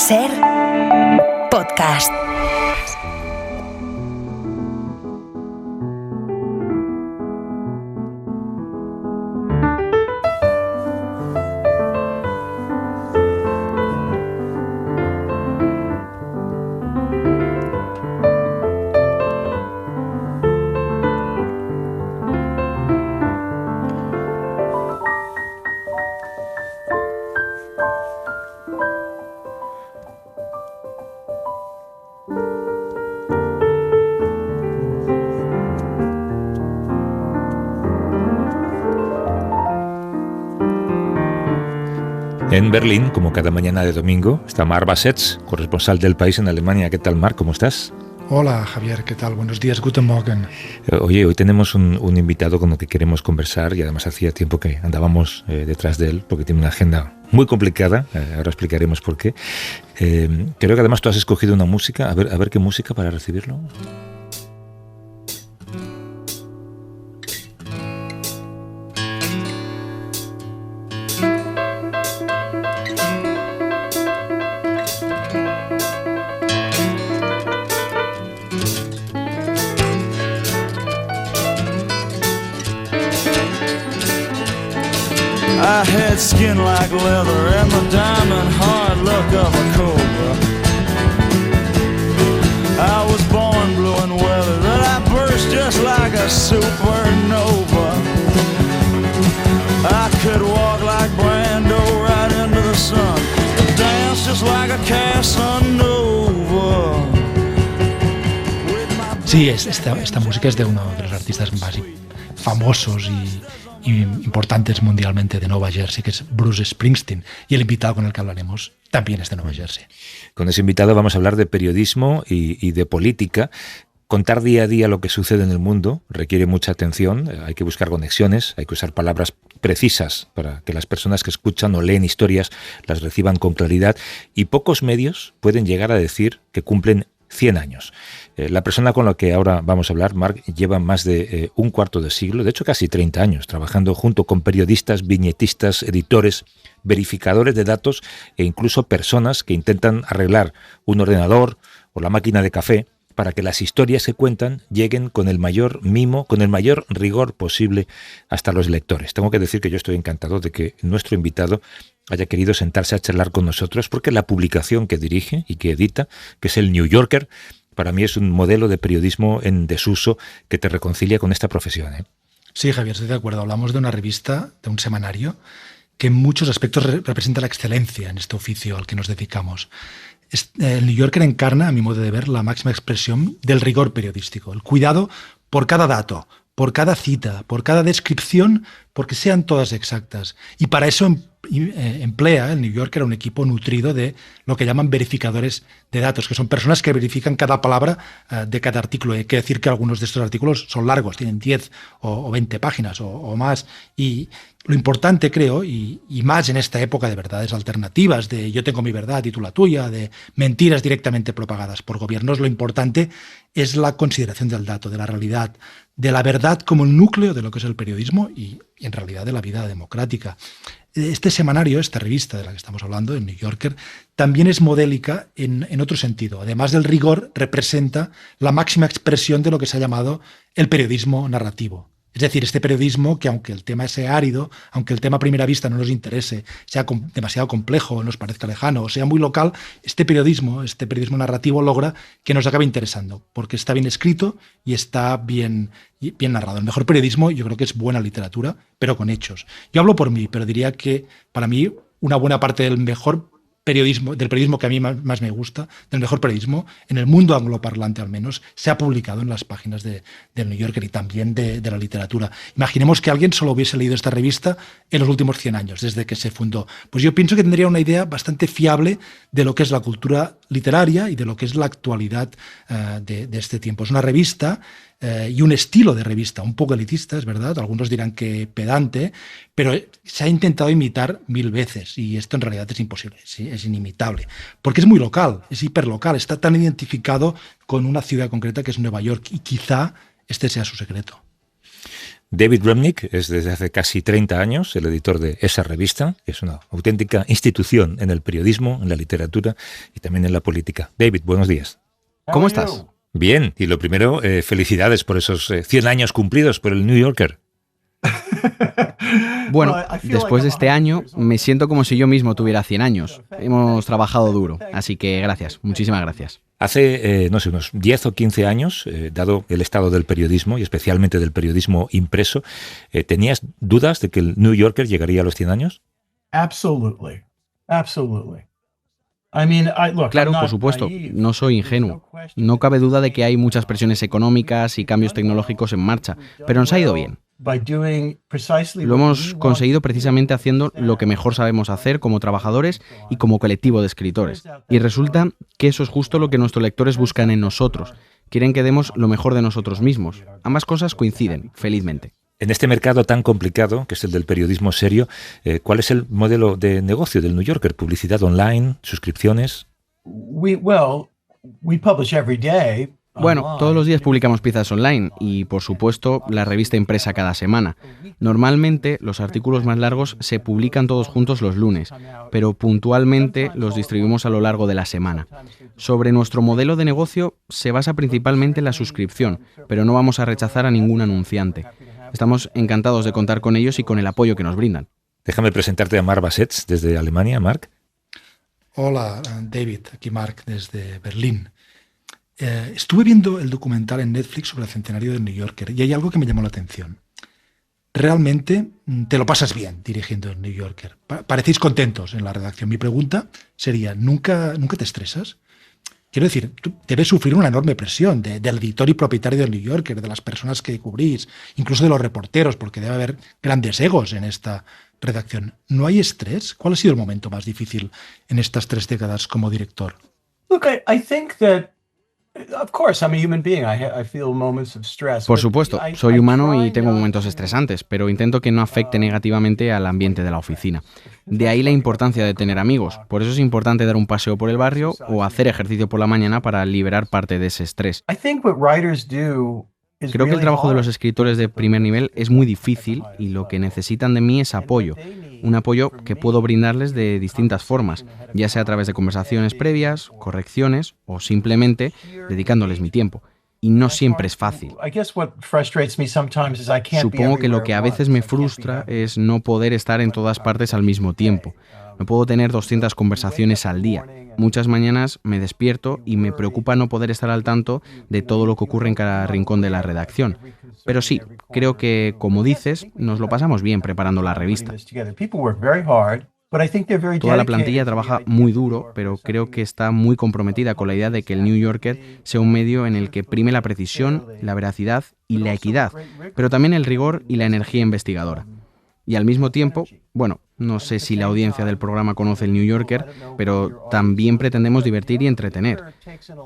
Ser podcast. En Berlín, como cada mañana de domingo, está Marc Bassets, corresponsal del País en Alemania. ¿Qué tal, Marc? ¿Cómo estás? Hola, Javier. ¿Qué tal? Buenos días. Guten Morgen. Oye, hoy tenemos un invitado con el que queremos conversar y además hacía tiempo que andábamos detrás de él porque tiene una agenda muy complicada. Ahora explicaremos por qué. Creo que además tú has escogido una música. A ver qué música para recibirlo. I had skin like leather and the diamond hard look of a cobra. I was born blue and weathered, and I burst just like a supernova. I could walk like Brando right into the sun, dance just like a Casanova. Sí, esta música es de uno de los artistas más famosos y importantes mundialmente de Nueva Jersey, que es Bruce Springsteen, y el invitado con el que hablaremos también es de Nueva Jersey. Con ese invitado vamos a hablar de periodismo y de política. Contar día a día lo que sucede en el mundo requiere mucha atención, hay que buscar conexiones, hay que usar palabras precisas para que las personas que escuchan o leen historias las reciban con claridad, y pocos medios pueden llegar a decir que cumplen 100 años. La persona con la que ahora vamos a hablar, Marc, lleva más de un cuarto de siglo, de hecho casi 30 años, trabajando junto con periodistas, viñetistas, editores, verificadores de datos e incluso personas que intentan arreglar un ordenador o la máquina de café para que las historias que cuentan lleguen con el mayor mimo, con el mayor rigor posible hasta los lectores. Tengo que decir que yo estoy encantado de que nuestro invitado haya querido sentarse a charlar con nosotros, porque la publicación que dirige y que edita, que es el New Yorker, para mí es un modelo de periodismo en desuso que te reconcilia con esta profesión, ¿eh? Sí, Javier, estoy de acuerdo. Hablamos de una revista, de un semanario, que en muchos aspectos representa la excelencia en este oficio al que nos dedicamos. El New Yorker encarna, a mi modo de ver, la máxima expresión del rigor periodístico, el cuidado por cada dato, por cada cita, por cada descripción, porque sean todas exactas. Y para eso emplea el New Yorker a un equipo nutrido de lo que llaman verificadores de datos, que son personas que verifican cada palabra de cada artículo. Hay que decir que algunos de estos artículos son largos, tienen 10 o 20 páginas o más. Y lo importante, creo, y más en esta época de verdades alternativas, de yo tengo mi verdad y tú la tuya, de mentiras directamente propagadas por gobiernos, lo importante es la consideración del dato, de la realidad, de la verdad como el núcleo de lo que es el periodismo y en realidad de la vida democrática. Este semanario, esta revista de la que estamos hablando, el New Yorker, también es modélica en otro sentido. Además del rigor, representa la máxima expresión de lo que se ha llamado el periodismo narrativo. Es decir, este periodismo que, aunque el tema sea árido, aunque el tema a primera vista no nos interese, sea demasiado complejo, nos parezca lejano, o sea muy local, este periodismo narrativo logra que nos acabe interesando, porque está bien escrito y está bien narrado. El mejor periodismo yo creo que es buena literatura, pero con hechos. Yo hablo por mí, pero diría que para mí una buena parte del periodismo que a mí más me gusta, del mejor periodismo, en el mundo angloparlante al menos, se ha publicado en las páginas del New Yorker y también de la literatura. Imaginemos que alguien solo hubiese leído esta revista en los últimos 100 años, desde que se fundó. Pues yo pienso que tendría una idea bastante fiable de lo que es la cultura literaria y de lo que es la actualidad de este tiempo. Es una revista y un estilo de revista un poco elitista, es verdad, algunos dirán que pedante, pero se ha intentado imitar 1000 veces y esto en realidad es imposible, ¿sí? Es inimitable, porque es muy local, es hiperlocal, está tan identificado con una ciudad concreta que es Nueva York y quizá este sea su secreto. David Remnick es desde hace casi 30 años el editor de esa revista, que es una auténtica institución en el periodismo, en la literatura y también en la política. David, buenos días. ¿Cómo estás? Bien, y lo primero, felicidades por esos 100 años cumplidos por el New Yorker. Bueno, después de este año me siento como si yo mismo tuviera 100 años. Hemos trabajado duro, así que gracias, muchísimas gracias. Hace, no sé, unos 10 o 15 años, dado el estado del periodismo y especialmente del periodismo impreso, ¿tenías dudas de que el New Yorker llegaría a los 100 años? Absolutely. Claro, por supuesto, no soy ingenuo. No cabe duda de que hay muchas presiones económicas y cambios tecnológicos en marcha, pero nos ha ido bien. Lo hemos conseguido precisamente haciendo lo que mejor sabemos hacer como trabajadores y como colectivo de escritores. Y resulta que eso es justo lo que nuestros lectores buscan en nosotros. Quieren que demos lo mejor de nosotros mismos. Ambas cosas coinciden, felizmente. En este mercado tan complicado, que es el del periodismo serio, ¿cuál es el modelo de negocio del New Yorker? ¿Publicidad online? ¿Suscripciones? Bueno, todos los días publicamos piezas online y, por supuesto, la revista impresa cada semana. Normalmente, los artículos más largos se publican todos juntos los lunes, pero puntualmente los distribuimos a lo largo de la semana. Sobre nuestro modelo de negocio, se basa principalmente en la suscripción, pero no vamos a rechazar a ningún anunciante. Estamos encantados de contar con ellos y con el apoyo que nos brindan. Déjame presentarte a Marc Bassets desde Alemania. Marc. Hola, David. Aquí Marc desde Berlín. Estuve viendo el documental en Netflix sobre el centenario del New Yorker y hay algo que me llamó la atención. Realmente te lo pasas bien dirigiendo el New Yorker. Parecéis contentos en la redacción. Mi pregunta sería, ¿nunca te estresas? Quiero decir, tú debes sufrir una enorme presión del editor y propietario del New Yorker, de las personas que cubrís, incluso de los reporteros, porque debe haber grandes egos en esta redacción. ¿No hay estrés? ¿Cuál ha sido el momento más difícil en estas 3 décadas como director? Por supuesto, soy humano y tengo momentos estresantes, pero intento que no afecte negativamente al ambiente de la oficina. De ahí la importancia de tener amigos. Por eso es importante dar un paseo por el barrio o hacer ejercicio por la mañana para liberar parte de ese estrés. Creo que el trabajo de los escritores de primer nivel es muy difícil y lo que necesitan de mí es apoyo. Un apoyo que puedo brindarles de distintas formas, ya sea a través de conversaciones previas, correcciones o simplemente dedicándoles mi tiempo. Y no siempre es fácil. Supongo que lo que a veces me frustra es no poder estar en todas partes al mismo tiempo. No puedo tener 200 conversaciones al día. Muchas mañanas me despierto y me preocupa no poder estar al tanto de todo lo que ocurre en cada rincón de la redacción. Pero sí, creo que, como dices, nos lo pasamos bien preparando la revista. Toda la plantilla trabaja muy duro, pero creo que está muy comprometida con la idea de que el New Yorker sea un medio en el que prime la precisión, la veracidad y la equidad, pero también el rigor y la energía investigadora. Y al mismo tiempo, bueno, no sé si la audiencia del programa conoce el New Yorker, pero también pretendemos divertir y entretener.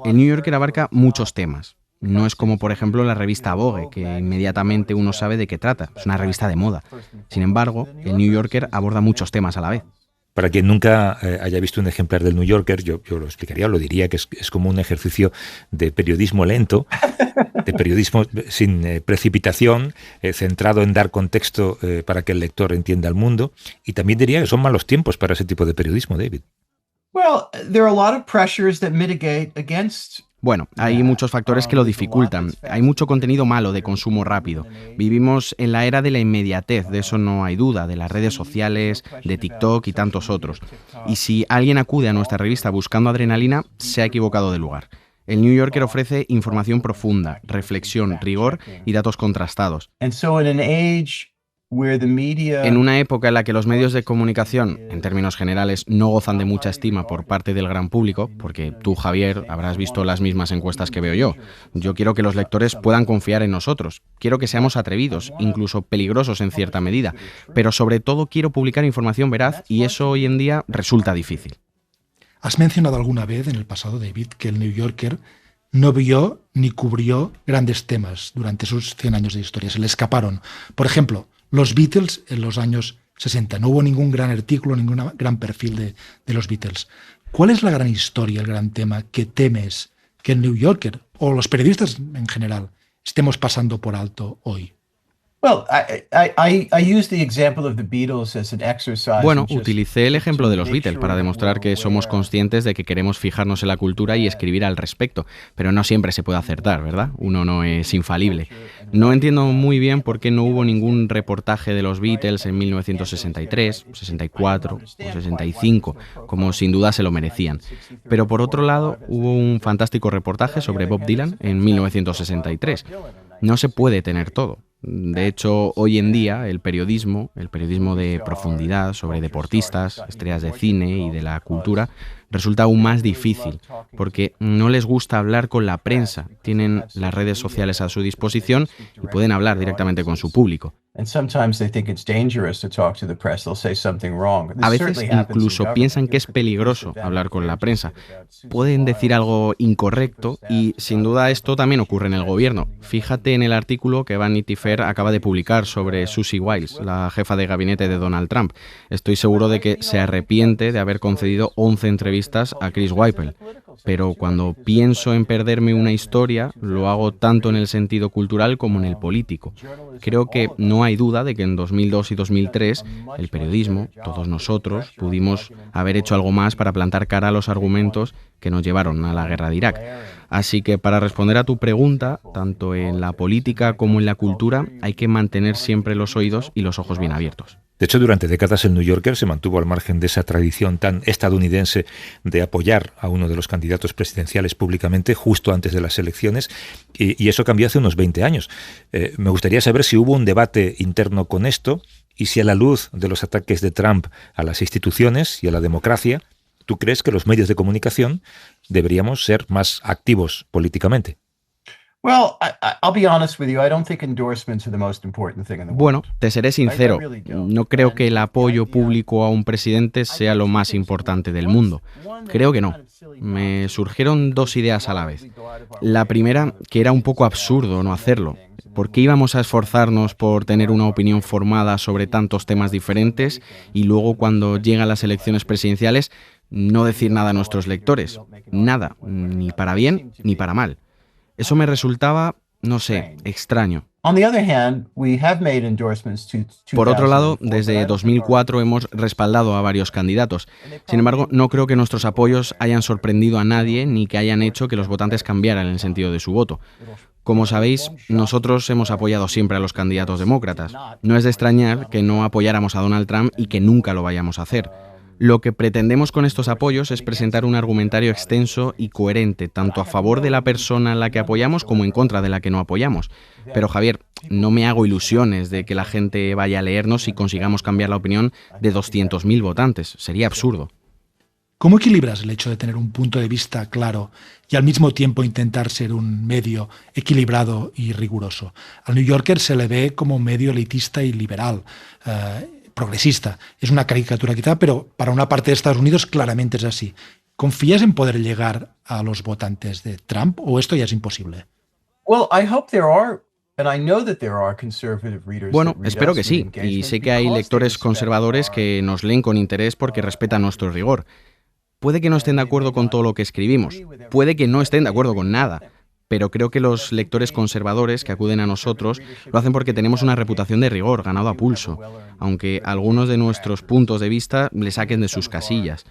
El New Yorker abarca muchos temas. No es como, por ejemplo, la revista Vogue, que inmediatamente uno sabe de qué trata. Es una revista de moda. Sin embargo, el New Yorker aborda muchos temas a la vez. Para quien nunca haya visto un ejemplar del New Yorker, yo lo explicaría, lo diría, que es como un ejercicio de periodismo lento, de periodismo sin precipitación, centrado en dar contexto para que el lector entienda el mundo. Y también diría que son malos tiempos para ese tipo de periodismo, David. Bueno, hay muchos factores que lo dificultan. Hay mucho contenido malo de consumo rápido. Vivimos en la era de la inmediatez, de eso no hay duda, de las redes sociales, de TikTok y tantos otros. Y si alguien acude a nuestra revista buscando adrenalina, se ha equivocado de lugar. El New Yorker ofrece información profunda, reflexión, rigor y datos contrastados. En una época en la que los medios de comunicación, en términos generales, no gozan de mucha estima por parte del gran público, porque tú, Javier, habrás visto las mismas encuestas que veo yo. Yo quiero que los lectores puedan confiar en nosotros. Quiero que seamos atrevidos, incluso peligrosos en cierta medida. Pero sobre todo quiero publicar información veraz y eso hoy en día resulta difícil. ¿Has mencionado alguna vez en el pasado, David, que el New Yorker no vio ni cubrió grandes temas durante sus 100 años de historia? Se le escaparon. Por ejemplo, los Beatles en los años 60. No hubo ningún gran artículo, ningún gran perfil de los Beatles. ¿Cuál es la gran historia, el gran tema que temes que el New Yorker, o los periodistas en general, estemos pasando por alto hoy? Bueno, utilicé el ejemplo de los Beatles para demostrar que somos conscientes de que queremos fijarnos en la cultura y escribir al respecto, pero no siempre se puede acertar, ¿verdad? Uno no es infalible. No entiendo muy bien por qué no hubo ningún reportaje de los Beatles en 1963, 64 o 65, como sin duda se lo merecían. Pero por otro lado, hubo un fantástico reportaje sobre Bob Dylan en 1963. No se puede tener todo. De hecho, hoy en día el periodismo de profundidad sobre deportistas, estrellas de cine y de la cultura, resulta aún más difícil, porque no les gusta hablar con la prensa, tienen las redes sociales a su disposición y pueden hablar directamente con su público. A veces incluso piensan que es peligroso hablar con la prensa. Pueden decir algo incorrecto y sin duda esto también ocurre en el gobierno. Fíjate en el artículo que Vanity Fair acaba de publicar sobre Susie Wiles, la jefa de gabinete de Donald Trump. Estoy seguro de que se arrepiente de haber concedido 11 entrevistas a Chris Waipel. Pero cuando pienso en perderme una historia, lo hago tanto en el sentido cultural como en el político. Creo que no hay duda de que en 2002 y 2003 el periodismo, todos nosotros, pudimos haber hecho algo más para plantar cara a los argumentos que nos llevaron a la guerra de Irak. Así que para responder a tu pregunta, tanto en la política como en la cultura, hay que mantener siempre los oídos y los ojos bien abiertos. De hecho, durante décadas el New Yorker se mantuvo al margen de esa tradición tan estadounidense de apoyar a uno de los candidatos presidenciales públicamente justo antes de las elecciones, y eso cambió hace unos 20 años. Me gustaría saber si hubo un debate interno con esto y si a la luz de los ataques de Trump a las instituciones y a la democracia, ¿tú crees que los medios de comunicación deberíamos ser más activos políticamente? Bueno, te seré sincero, no creo que el apoyo público a un presidente sea lo más importante del mundo. Creo que no. Me surgieron dos ideas a la vez. La primera, que era un poco absurdo no hacerlo. ¿Por qué íbamos a esforzarnos por tener una opinión formada sobre tantos temas diferentes y luego cuando llegan las elecciones presidenciales no decir nada a nuestros lectores? Nada, ni para bien ni para mal. Eso me resultaba, no sé, extraño. Por otro lado, desde 2004 hemos respaldado a varios candidatos. Sin embargo, no creo que nuestros apoyos hayan sorprendido a nadie ni que hayan hecho que los votantes cambiaran el sentido de su voto. Como sabéis, nosotros hemos apoyado siempre a los candidatos demócratas. No es de extrañar que no apoyáramos a Donald Trump y que nunca lo vayamos a hacer. Lo que pretendemos con estos apoyos es presentar un argumentario extenso y coherente, tanto a favor de la persona a la que apoyamos como en contra de la que no apoyamos. Pero Javier, no me hago ilusiones de que la gente vaya a leernos y consigamos cambiar la opinión de 200.000 votantes. Sería absurdo. ¿Cómo equilibras el hecho de tener un punto de vista claro y al mismo tiempo intentar ser un medio equilibrado y riguroso? Al New Yorker se le ve como un medio elitista y liberal, progresista. Es una caricatura quizá, pero para una parte de Estados Unidos claramente es así. ¿Confías en poder llegar a los votantes de Trump o esto ya es imposible? Bueno, espero que sí, y sé que hay lectores conservadores que nos leen con interés porque respetan nuestro rigor. Puede que no estén de acuerdo con todo lo que escribimos, puede que no estén de acuerdo con nada, pero creo que los lectores conservadores que acuden a nosotros lo hacen porque tenemos una reputación de rigor, ganado a pulso, aunque algunos de nuestros puntos de vista le saquen de sus casillas.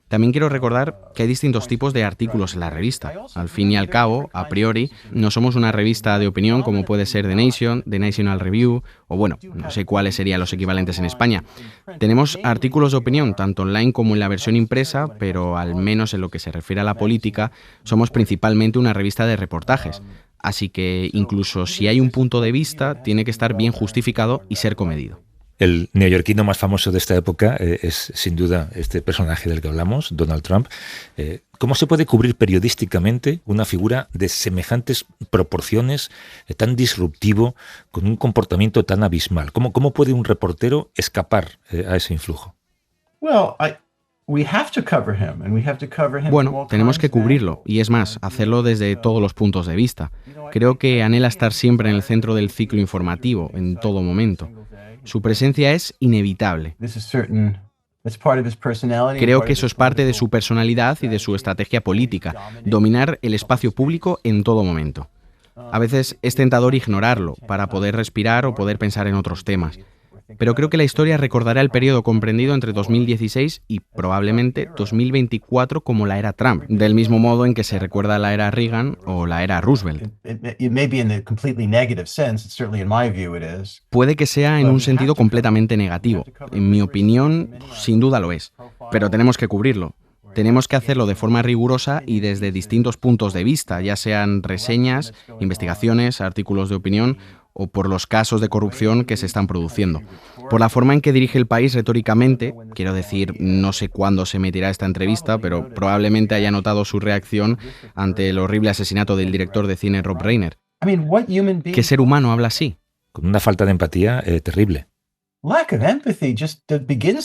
También quiero recordar que hay distintos tipos de artículos en la revista. Al fin y al cabo, a priori, no somos una revista de opinión como puede ser The Nation, The National Review, o bueno, no sé cuáles serían los equivalentes en España. Tenemos artículos de opinión, tanto online como en la versión impresa, pero al menos en lo que se refiere a la política, somos principalmente una revista de reportajes. Así que incluso si hay un punto de vista, tiene que estar bien justificado y ser comedido. El neoyorquino más famoso de esta época es sin duda este personaje del que hablamos, Donald Trump. ¿Cómo se puede cubrir periodísticamente una figura de semejantes proporciones, tan disruptivo, con un comportamiento tan abismal? ¿Cómo puede un reportero escapar a ese influjo? Bueno, tenemos que cubrirlo, y es más, hacerlo desde todos los puntos de vista. Creo que anhela estar siempre en el centro del ciclo informativo, en todo momento. Su presencia es inevitable. Creo que eso es parte de su personalidad y de su estrategia política, dominar el espacio público en todo momento. A veces es tentador ignorarlo para poder respirar o poder pensar en otros temas. Pero creo que la historia recordará el periodo comprendido entre 2016 y probablemente 2024 como la era Trump, del mismo modo en que se recuerda la era Reagan o la era Roosevelt. Puede que sea en un sentido completamente negativo. En mi opinión, sin duda lo es. Pero tenemos que cubrirlo. Tenemos que hacerlo de forma rigurosa y desde distintos puntos de vista, ya sean reseñas, investigaciones, artículos de opinión o por los casos de corrupción que se están produciendo. Por la forma en que dirige el país retóricamente, quiero decir, no sé cuándo se emitirá esta entrevista, pero probablemente haya notado su reacción ante el horrible asesinato del director de cine Rob Reiner. ¿Qué ser humano habla así? Con una falta de empatía terrible.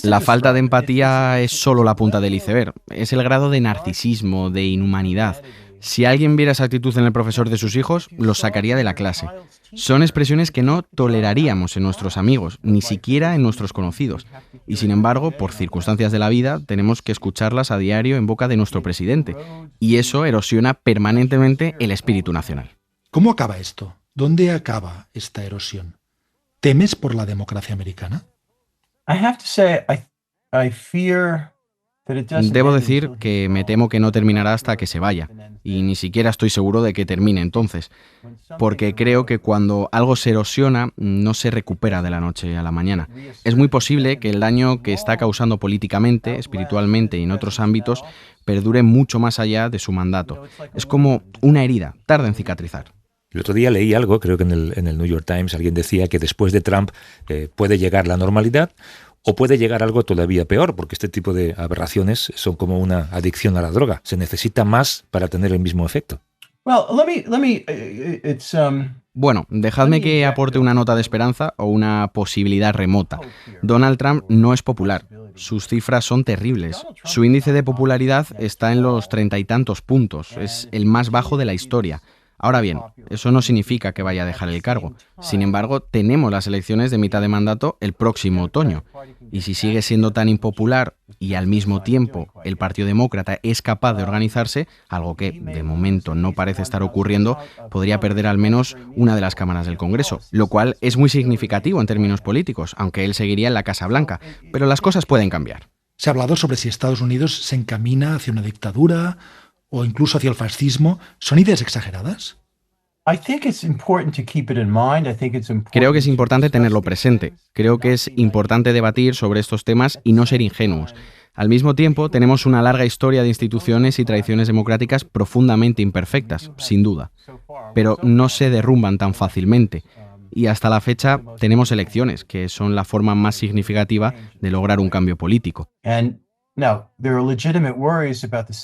La falta de empatía es solo la punta del iceberg. Es el grado de narcisismo, de inhumanidad. Si alguien viera esa actitud en el profesor de sus hijos, los sacaría de la clase. Son expresiones que no toleraríamos en nuestros amigos, ni siquiera en nuestros conocidos. Y sin embargo, por circunstancias de la vida, tenemos que escucharlas a diario en boca de nuestro presidente. Y eso erosiona permanentemente el espíritu nacional. ¿Cómo acaba esto? ¿Dónde acaba esta erosión? ¿Temes por la democracia americana? Debo decir que me temo que no terminará hasta que se vaya, y ni siquiera estoy seguro de que termine entonces, porque creo que cuando algo se erosiona no se recupera de la noche a la mañana. Es muy posible que el daño que está causando políticamente, espiritualmente y en otros ámbitos perdure mucho más allá de su mandato. Es como una herida, tarda en cicatrizar. El otro día leí algo, creo que en el New York Times alguien decía que después de Trump puede llegar la normalidad o puede llegar algo todavía peor, porque este tipo de aberraciones son como una adicción a la droga. Se necesita más para tener el mismo efecto. Bueno, dejadme que aporte una nota de esperanza o una posibilidad remota. Donald Trump no es popular. Sus cifras son terribles. Su índice de popularidad está en los 30 y tantos puntos. Es el más bajo de la historia. Ahora bien, eso no significa que vaya a dejar el cargo. Sin embargo, tenemos las elecciones de mitad de mandato el próximo otoño. Y si sigue siendo tan impopular y al mismo tiempo el Partido Demócrata es capaz de organizarse, algo que de momento no parece estar ocurriendo, podría perder al menos una de las cámaras del Congreso, lo cual es muy significativo en términos políticos, aunque él seguiría en la Casa Blanca. Pero las cosas pueden cambiar. Se ha hablado sobre si Estados Unidos se encamina hacia una dictadura o incluso hacia el fascismo. ¿Son ideas exageradas? Creo que es importante tenerlo presente. Creo que es importante debatir sobre estos temas y no ser ingenuos. Al mismo tiempo, tenemos una larga historia de instituciones y tradiciones democráticas profundamente imperfectas, sin duda. Pero no se derrumban tan fácilmente. Y hasta la fecha tenemos elecciones, que son la forma más significativa de lograr un cambio político.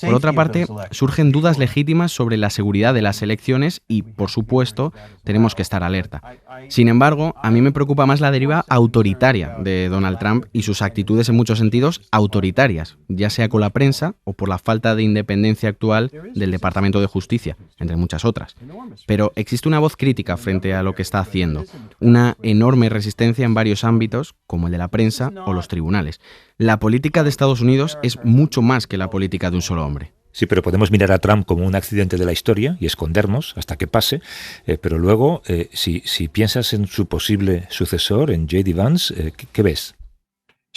Por otra parte, surgen dudas legítimas sobre la seguridad de las elecciones y, por supuesto, tenemos que estar alerta. Sin embargo, a mí me preocupa más la deriva autoritaria de Donald Trump y sus actitudes en muchos sentidos autoritarias, ya sea con la prensa o por la falta de independencia actual del Departamento de Justicia, entre muchas otras. Pero existe una voz crítica frente a lo que está haciendo, una enorme resistencia en varios ámbitos, como el de la prensa o los tribunales. La política de Estados Unidos es mucho más que la política de un solo hombre. Sí, pero podemos mirar a Trump como un accidente de la historia y escondernos hasta que pase, pero luego, si piensas en su posible sucesor, en J.D. Vance, ¿qué ves?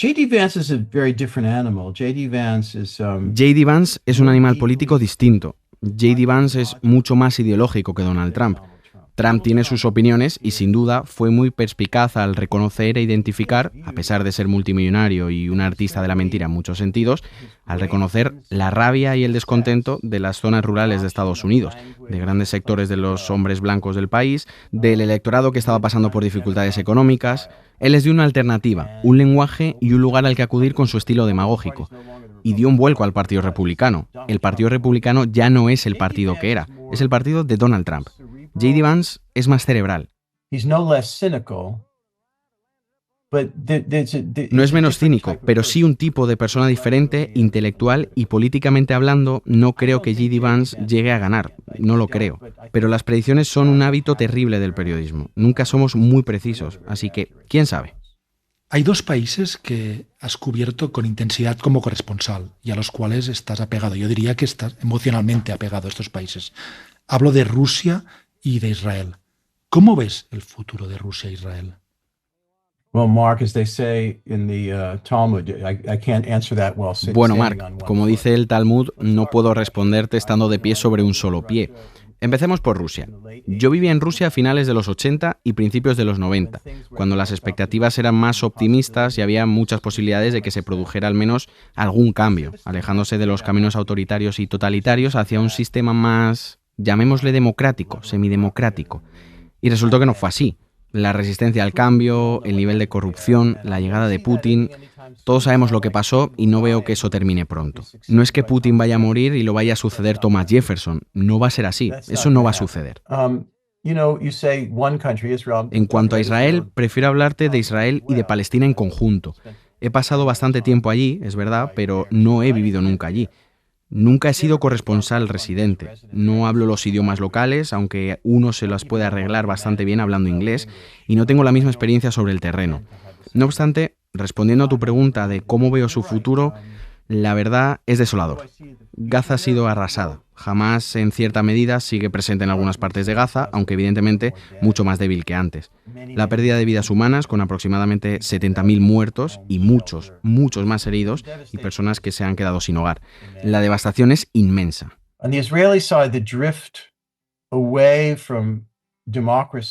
J.D. Vance es un animal político distinto. J.D. Vance es mucho más ideológico que Donald Trump. Trump tiene sus opiniones y sin duda fue muy perspicaz al reconocer e identificar, a pesar de ser multimillonario y un artista de la mentira en muchos sentidos, al reconocer la rabia y el descontento de las zonas rurales de Estados Unidos, de grandes sectores de los hombres blancos del país, del electorado que estaba pasando por dificultades económicas. Él les dio una alternativa, un lenguaje y un lugar al que acudir con su estilo demagógico. Y dio un vuelco al Partido Republicano. El Partido Republicano ya no es el partido que era, es el partido de Donald Trump. J.D. Vance es más cerebral. No es menos cínico, pero sí un tipo de persona diferente, intelectual y políticamente hablando. No creo que J.D. Vance llegue a ganar, no lo creo. Pero las predicciones son un hábito terrible del periodismo. Nunca somos muy precisos, así que, ¿quién sabe? Hay dos países que has cubierto con intensidad como corresponsal y a los cuales estás apegado. Yo diría que estás emocionalmente apegado a estos países. Hablo de Rusia y de Israel. ¿Cómo ves el futuro de Rusia e Israel? Well, Mark, as they say in the Talmud, I can't answer that well. Bueno, Mark, como dice el Talmud, no puedo responderte estando de pie sobre un solo pie. Empecemos por Rusia. Yo vivía en Rusia a finales de los 80 y principios de los 90, cuando las expectativas eran más optimistas y había muchas posibilidades de que se produjera al menos algún cambio, alejándose de los caminos autoritarios y totalitarios hacia un sistema más, llamémosle democrático, semidemocrático. Y resultó que no fue así. La resistencia al cambio, el nivel de corrupción, la llegada de Putin, todos sabemos lo que pasó y no veo que eso termine pronto. No es que Putin vaya a morir y lo vaya a suceder Thomas Jefferson, no va a ser así, eso no va a suceder. En cuanto a Israel, prefiero hablarte de Israel y de Palestina en conjunto. He pasado bastante tiempo allí, es verdad, pero no he vivido nunca allí. Nunca he sido corresponsal residente. No hablo los idiomas locales, aunque uno se las puede arreglar bastante bien hablando inglés, y no tengo la misma experiencia sobre el terreno. No obstante, respondiendo a tu pregunta de cómo veo su futuro, la verdad es desolador. Gaza ha sido arrasada. Hamas, en cierta medida, sigue presente en algunas partes de Gaza, aunque evidentemente mucho más débil que antes. La pérdida de vidas humanas, con aproximadamente 70.000 muertos y muchos más heridos, y personas que se han quedado sin hogar. La devastación es inmensa.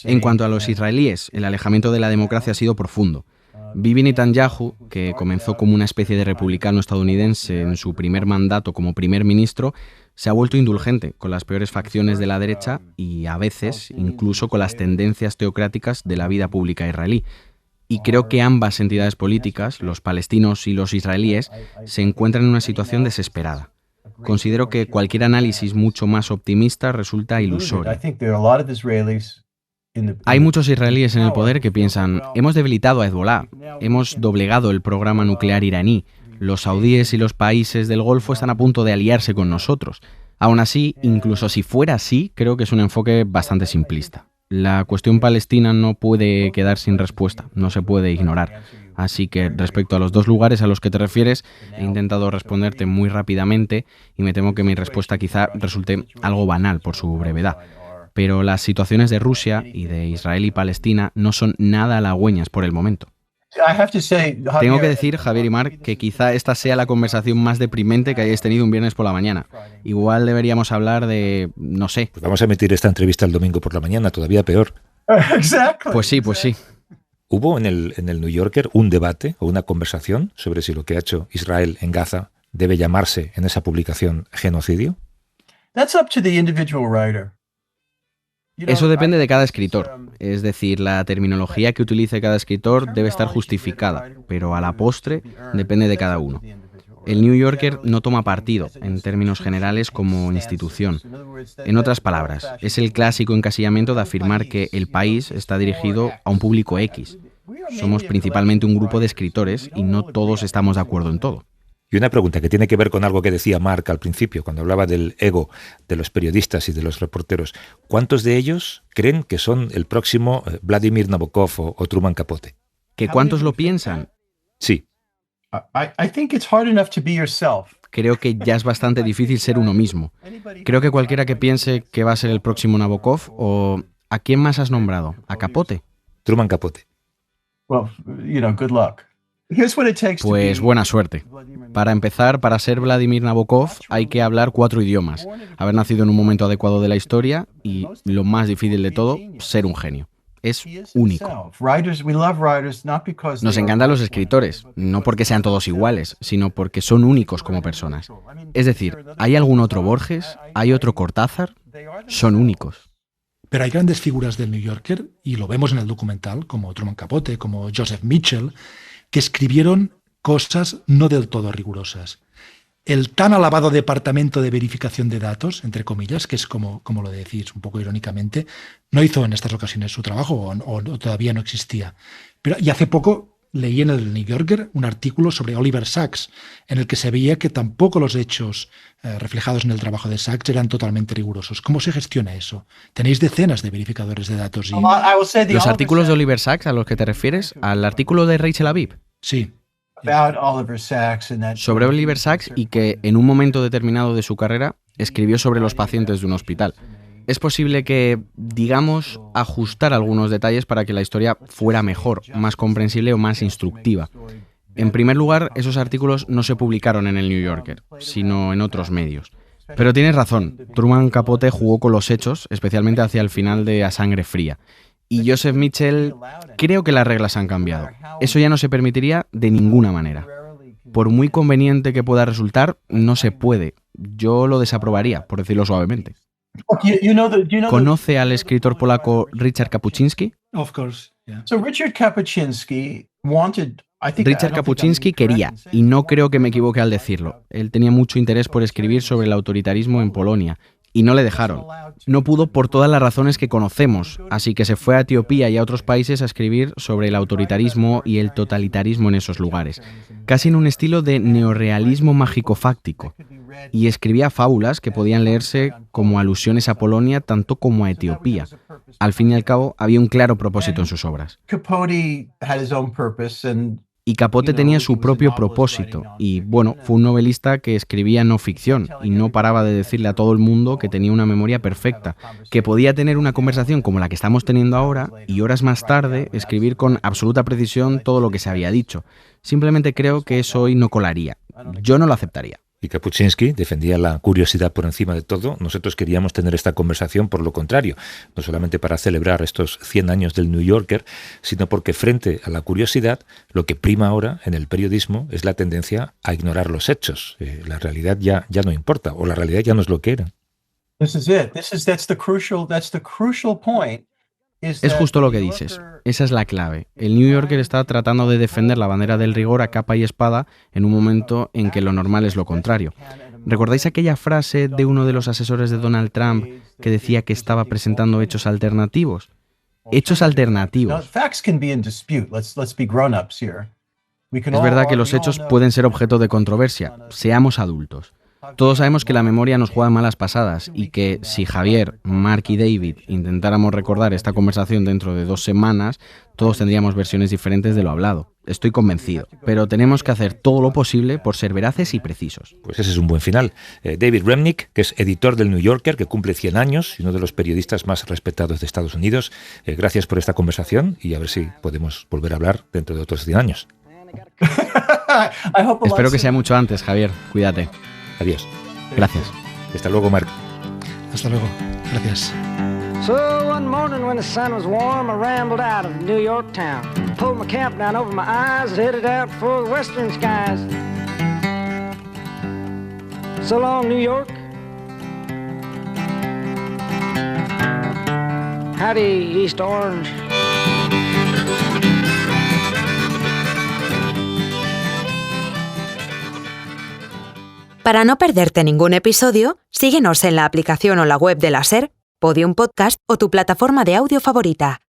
En cuanto a los israelíes, el alejamiento de la democracia ha sido profundo. Bibi Netanyahu, que comenzó como una especie de republicano estadounidense en su primer mandato como primer ministro, se ha vuelto indulgente con las peores facciones de la derecha y, a veces, incluso con las tendencias teocráticas de la vida pública israelí. Y creo que ambas entidades políticas, los palestinos y los israelíes, se encuentran en una situación desesperada. Considero que cualquier análisis mucho más optimista resulta ilusorio. Hay muchos israelíes en el poder que piensan, hemos debilitado a Hezbollah, hemos doblegado el programa nuclear iraní, los saudíes y los países del Golfo están a punto de aliarse con nosotros. Aún así, incluso si fuera así, creo que es un enfoque bastante simplista. La cuestión palestina no puede quedar sin respuesta, no se puede ignorar. Así que respecto a los dos lugares a los que te refieres, he intentado responderte muy rápidamente y me temo que mi respuesta quizá resulte algo banal por su brevedad. Pero las situaciones de Rusia y de Israel y Palestina no son nada halagüeñas por el momento. Tengo que decir, Javier y Marc, que quizá esta sea la conversación más deprimente que hayáis tenido un viernes por la mañana. Igual deberíamos hablar de, no sé. Pues vamos a emitir esta entrevista el domingo por la mañana, todavía peor. Pues sí. ¿Hubo en el New Yorker un debate o una conversación sobre si lo que ha hecho Israel en Gaza debe llamarse en esa publicación genocidio? Eso depende de cada escritor. Es decir, la terminología que utilice cada escritor debe estar justificada, pero a la postre depende de cada uno. El New Yorker no toma partido, en términos generales, como institución. En otras palabras, es el clásico encasillamiento de afirmar que El País está dirigido a un público X. Somos principalmente un grupo de escritores y no todos estamos de acuerdo en todo. Y una pregunta que tiene que ver con algo que decía Marc al principio, cuando hablaba del ego de los periodistas y de los reporteros. ¿Cuántos de ellos creen que son el próximo Vladimir Nabokov o Truman Capote? ¿Que cuántos lo piensan? Sí. Creo que ya es bastante difícil ser uno mismo. Creo que cualquiera que piense que va a ser el próximo Nabokov o... ¿A quién más has nombrado? ¿A Capote? Truman Capote. Good luck. Pues buena suerte. Para empezar, para ser Vladimir Nabokov hay que hablar 4 idiomas, haber nacido en un momento adecuado de la historia y, lo más difícil de todo, ser un genio. Es único. Nos encantan los escritores, no porque sean todos iguales, sino porque son únicos como personas. Es decir, ¿hay algún otro Borges? ¿Hay otro Cortázar? Son únicos. Pero hay grandes figuras del New Yorker, y lo vemos en el documental, como Truman Capote, como Joseph Mitchell, que escribieron cosas no del todo rigurosas. El tan alabado Departamento de Verificación de Datos, entre comillas, que es como lo decís un poco irónicamente, no hizo en estas ocasiones su trabajo o todavía no existía. Y hace poco leí en el New Yorker un artículo sobre Oliver Sacks, en el que se veía que tampoco los hechos reflejados en el trabajo de Sacks eran totalmente rigurosos. ¿Cómo se gestiona eso? Tenéis decenas de verificadores de datos. ¿Los artículos de Oliver Sacks a los que te refieres? ¿Al artículo de Rachel Aviv? Sí. Sobre Oliver Sacks y que en un momento determinado de su carrera escribió sobre los pacientes de un hospital. Es posible que, digamos, ajustar algunos detalles para que la historia fuera mejor, más comprensible o más instructiva. En primer lugar, esos artículos no se publicaron en el New Yorker, sino en otros medios. Pero tienes razón, Truman Capote jugó con los hechos, especialmente hacia el final de A Sangre Fría. Y Joseph Mitchell, creo que las reglas han cambiado. Eso ya no se permitiría de ninguna manera. Por muy conveniente que pueda resultar, no se puede. Yo lo desaprobaría, por decirlo suavemente. ¿Conoce al escritor polaco Richard Kapuczynski? Of course, yeah. So Richard Kapuczynski Richard Kapuczynski quería, y no creo que me equivoque al decirlo. Él tenía mucho interés por escribir sobre el autoritarismo en Polonia, y no le dejaron. No pudo por todas las razones que conocemos, así que se fue a Etiopía y a otros países a escribir sobre el autoritarismo y el totalitarismo en esos lugares, casi en un estilo de neorrealismo mágico-fáctico, y escribía fábulas que podían leerse como alusiones a Polonia tanto como a Etiopía. Al fin y al cabo, había un claro propósito en sus obras. Y Capote tenía su propio propósito, y bueno, fue un novelista que escribía no ficción, y no paraba de decirle a todo el mundo que tenía una memoria perfecta, que podía tener una conversación como la que estamos teniendo ahora, y horas más tarde escribir con absoluta precisión todo lo que se había dicho. Simplemente creo que eso hoy no colaría. Yo no lo aceptaría. Y Kapuczynski defendía la curiosidad por encima de todo. Nosotros queríamos tener esta conversación por lo contrario, no solamente para celebrar estos 100 años del New Yorker, sino porque frente a la curiosidad, lo que prima ahora en el periodismo es la tendencia a ignorar los hechos. La realidad ya no importa, o la realidad ya no es lo que era. That's the crucial point. Es justo lo que dices. Esa es la clave. El New Yorker está tratando de defender la bandera del rigor a capa y espada en un momento en que lo normal es lo contrario. ¿Recordáis aquella frase de uno de los asesores de Donald Trump que decía que estaba presentando hechos alternativos? Hechos alternativos. Es verdad que los hechos pueden ser objeto de controversia. Seamos adultos. Todos sabemos que la memoria nos juega malas pasadas y que si Javier, Mark y David intentáramos recordar esta conversación dentro de 2 semanas, todos tendríamos versiones diferentes de lo hablado. Estoy convencido, pero tenemos que hacer todo lo posible por ser veraces y precisos. Pues ese es un buen final. David Remnick, que es editor del New Yorker, que cumple 100 años y uno de los periodistas más respetados de Estados Unidos, gracias por esta conversación y a ver si podemos volver a hablar dentro de otros 100 años. Espero que sea mucho antes, Javier. Cuídate. Adiós. Gracias. Hasta luego, Marc. Hasta luego. Gracias. So one morning when the sun was warm, I rambled out of New York town. Pulled my cap down over my eyes, headed out for the western skies. So long, New York. Howdy, East Orange. Para no perderte ningún episodio, síguenos en la aplicación o la web de la SER, Podium Podcast o tu plataforma de audio favorita.